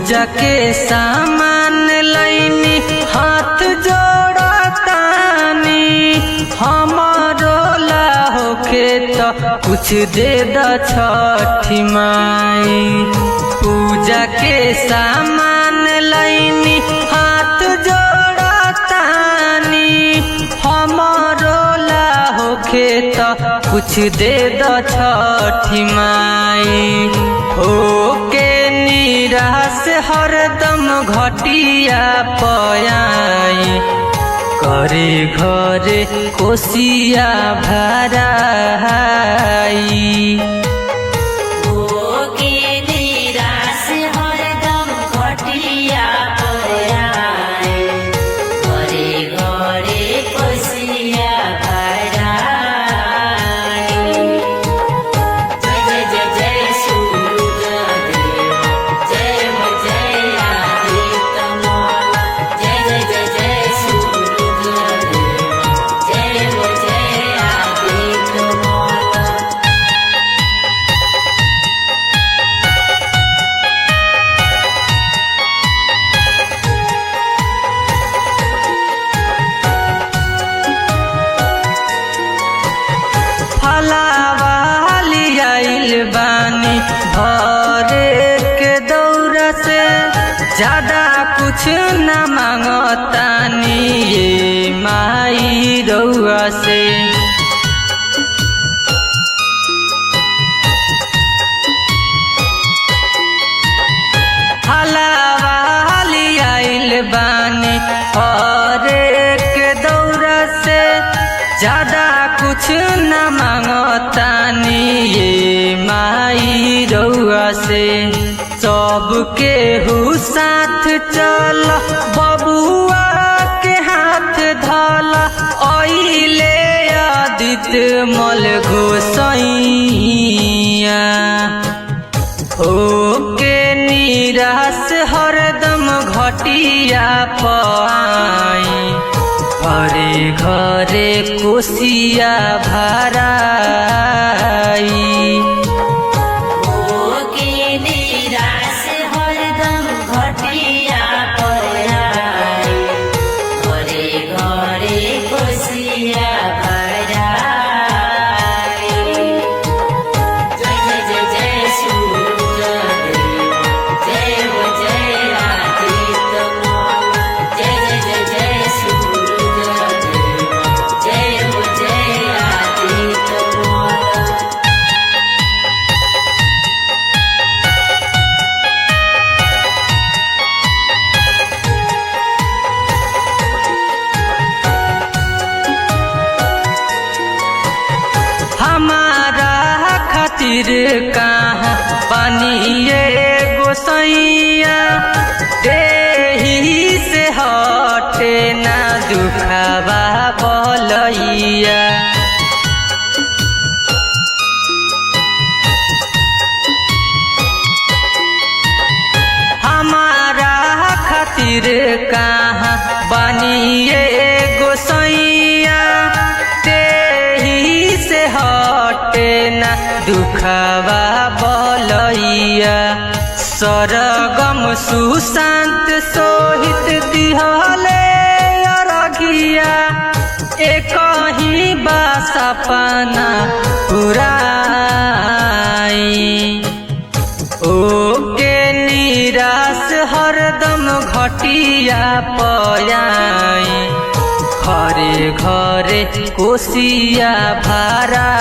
पूजा के सामान लैनी हाथ जोड़तानी हमारो ला होके तो कुछ दे द छठी माई। पूजा के सामान लैनी हाथ जोड़तानी हमारो ला होके तो कुछ दे द छठी माई। होके निराश हरदम घटिया पयाई करे घरे कोसिया भराई। होके निराश हरदम घटिया पयाई करे घरे कोसिया भराई। जय जय जय जय सूर्यदेव जय हो जय आदित्य माल जय जय जय जय सूर्यदेव जय हो जय आदित्य माल। फलावाली आइल बानी भरे के दौरा से ज्यादा कुछ न मांगतानी ये माई रउआ से। फलावाली आइल बानी भरे के दौरा से ज्यादा कुछ न मांगतानी ये माई रउआ से। सबके हु साथ चल बबुआ के हाथ धल अइले आदित्य मल गोसैया। होके निराश हरदम घटिया पाई घरे घरे कोसिया भराई। होके निराश हरदम घटिया पयाई घरे घरे कोसिया भराई। जय जय जय जय सूर्यदेव जय हो जय आदित्य माल जय जय जय जय सूर्यदेव जय हो जय आदित्य माल। हमारा खातिर कहाँ बनिए गोसैया देही से हटे ना दुखावा बलैया। हमारा खातिर कहाँ बनिए गोसैया देही से हटे ना दुखावा बलैया। सरगम सुशांत सोहित दिहले अरघिया एक ही सपना पुराई। ओके निराश हरदम घटिया पयाई घरे घरे कोसिया भराई।